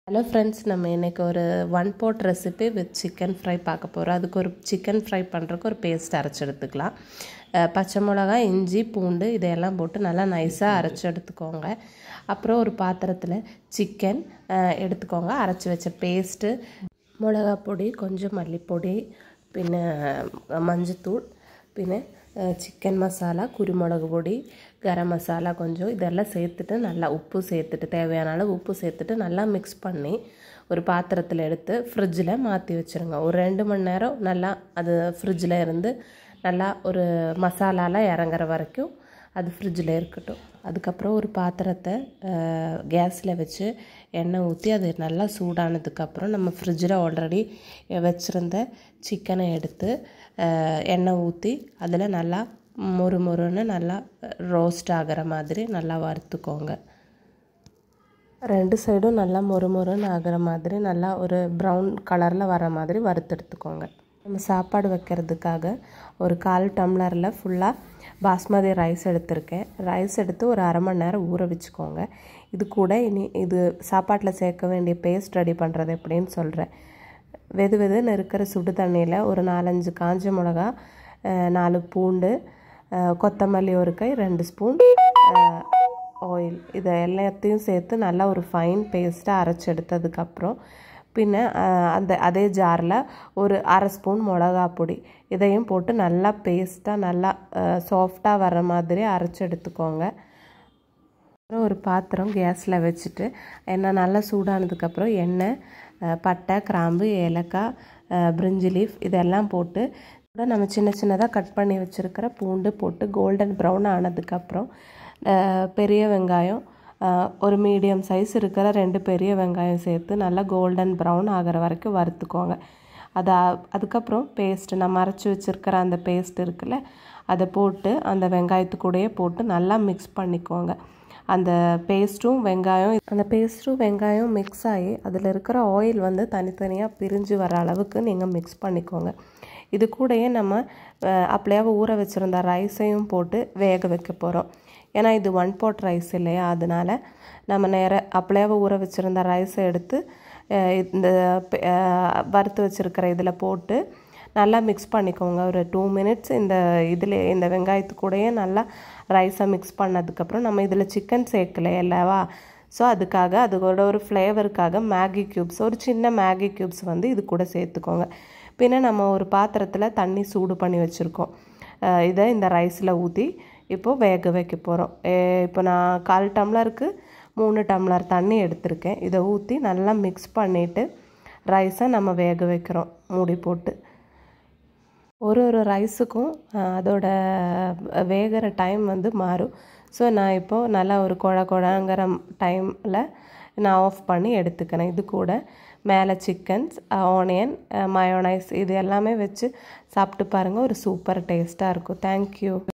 Hello friends, நம்ம இன்றைக்கி ஒரு one pot recipe with chicken fry பார்க்க போகிறோம். அதுக்கு ஒரு சிக்கன் ஃப்ரை பண்ணுறதுக்கு ஒரு பேஸ்ட் அரைச்சி எடுத்துக்கலாம். பச்சை மிளகாய், இஞ்சி, பூண்டு இதையெல்லாம் போட்டு நல்லா நைஸாக அரைச்சி எடுத்துக்கோங்க. அப்புறம் ஒரு பாத்திரத்தில் சிக்கன் எடுத்துக்கோங்க. அரைச்சி வச்ச பேஸ்ட்டு, மிளகா பொடி, கொஞ்சம் மல்லிப்பொடி, பின்ன மஞ்சத்தூள், பின்ன சிக்கன் மசாலா, குருமிளகு பொடி, கரம் மசாலா கொஞ்சம் இதெல்லாம் சேர்த்துட்டு நல்லா உப்பு சேர்த்துட்டு தேவையான அளவு உப்பு சேர்த்துட்டு நல்லா மிக்ஸ் பண்ணி ஒரு பாத்திரத்தில் எடுத்து ஃப்ரிட்ஜில் மாற்றி வச்சுருங்க. ஒரு 2 மணி நேரம் நல்லா அது ஃப்ரிட்ஜில் இருந்து நல்லா ஒரு மசாலாலாம் இறங்குற வரைக்கும் அது ஃப்ரிட்ஜில் இருக்கட்டும். அதுக்கப்புறம் ஒரு பாத்திரத்தை கேஸில் வச்சு எண்ணெய் ஊற்றி அது நல்லா சூடானதுக்கப்புறம் நம்ம ஃப்ரிட்ஜில் ஆல்ரெடி வச்சுருந்த சிக்கனை எடுத்து எண்ணெய் ஊற்றி அதில் நல்லா மொறுன்னு நல்லா ரோஸ்ட் ஆகிற மாதிரி நல்லா வறுத்துக்கோங்க. 2 சைடும் நல்லா மொறுன்னு ஆகிற மாதிரி நல்லா ஒரு ப்ரௌன் கலரில் வர மாதிரி வறுத்தெடுத்துக்கோங்க. நம்ம சாப்பாடு வைக்கிறதுக்காக ஒரு 1/4 டம்ளரில் ஃபுல்லாக பாஸ்மதி ரைஸ் எடுத்திருக்கேன். ரைஸ் எடுத்து ஒரு அரை மணி நேரம் ஊற வச்சுக்கோங்க. இது கூட இது சாப்பாட்டில் சேர்க்க வேண்டிய பேஸ்ட் ரெடி பண்ணுறது எப்படின்னு சொல்கிறேன். வெதுன்னு இருக்கிற சுடு தண்ணியில் ஒரு 4-5 காஞ்ச மிளகா, 4 பூண்டு, கொத்தமல்லி ஒரு கை, 2 ஸ்பூன் ஆயில், இதை எல்லாத்தையும் சேர்த்து நல்லா ஒரு ஃபைன் பேஸ்ட்டாக அரைச்சி எடுத்ததுக்கப்புறம் பின்ன அதே ஜாரில் ஒரு அரை ஸ்பூன் மிளகா பொடி இதையும் போட்டு நல்லா பேஸ்ட்டாக நல்லா சாஃப்டாக வர மாதிரி அரைச்சி எடுத்துக்கோங்க. அப்புறம் ஒரு பாத்திரம் கேஸில் வச்சுட்டு எண்ணெய் நல்லா சூடானதுக்கப்புறம் எண்ணெய், பட்டை, கிராம்பு, ஏலக்காய், பிரிஞ்சி லீஃப் இதெல்லாம் போட்டு நம்ம சின்னதாக கட் பண்ணி வச்சுருக்கிற பூண்டு போட்டு கோல்டன் ப்ரௌன் ஆனதுக்கப்புறம் பெரிய வெங்காயம், ஒரு மீடியம் சைஸ் இருக்கிற 2 பெரிய வெங்காயம் சேர்த்து நல்லா கோல்டன் ப்ரௌன் ஆகிற வரைக்கும் வறுத்துக்கோங்க. அதுக்கப்புறம் பேஸ்ட்டு நம்ம அரைச்சி வச்சுருக்கிற அந்த பேஸ்ட் இருக்குல்ல அதை போட்டு அந்த வெங்காயத்துக்கூடையே போட்டு நல்லா மிக்ஸ் பண்ணிக்கோங்க. அந்த பேஸ்ட்டும் வெங்காயம் மிக்ஸ் ஆகி அதில் இருக்கிற ஆயில் தனித்தனியாக பிரிஞ்சு வர அளவுக்கு நீங்கள் மிக்ஸ் பண்ணிக்கோங்க. இது கூடயே நம்ம அப்படியே ஊற வச்சுருந்த ரைஸையும் போட்டு வேக வைக்க போகிறோம். ஏன்னா இது 1 பாட் ரைஸ் இல்லையா, அதனால் நம்ம அப்படியே ஊற வச்சுருந்த ரைஸை எடுத்து இந்த வறுத்து வச்சுருக்கிற இதில் போட்டு நல்லா மிக்ஸ் பண்ணிக்கோங்க. ஒரு 2 மினிட்ஸ் இந்த வெங்காயத்துக்கூடையே நல்லா ரைஸை மிக்ஸ் பண்ணதுக்கப்புறம் நம்ம இதில் சிக்கன் சேர்க்கலை அல்லவா, ஸோ அதுக்காக அதோட ஒரு ஃப்ளேவருக்காக மேகி க்யூப்ஸ், ஒரு சின்ன மேகி க்யூப்ஸ் இது கூட சேர்த்துக்கோங்க. பின்ன நம்ம ஒரு பாத்திரத்தில் தண்ணி சூடு பண்ணி வச்சுருக்கோம். இதை இந்த ரைஸில் ஊற்றி இப்போது வேக வைக்க போகிறோம். இப்போ நான் 1/4 டம்ளருக்கு 3 டம்ளர் தண்ணி எடுத்திருக்கேன். இதை ஊற்றி நல்லா மிக்ஸ் பண்ணிவிட்டு ரைஸை நம்ம வேக வைக்கிறோம் மூடி போட்டு. ஒரு ரைஸுக்கும் அதோட வேகிற டைம் மாறும். ஸோ நான் இப்போது நல்லா ஒரு குழங்குற டைமில் நான் ஆஃப் பண்ணி எடுத்துக்கிறேன். இது கூட மேலே சிக்கன்ஸ், ஆனியன், மயோனைஸ் இது எல்லாமே வச்சு சாப்பிட்டு பாருங்கள். ஒரு சூப்பர் டேஸ்ட்டாக இருக்கும். தேங்க்யூ.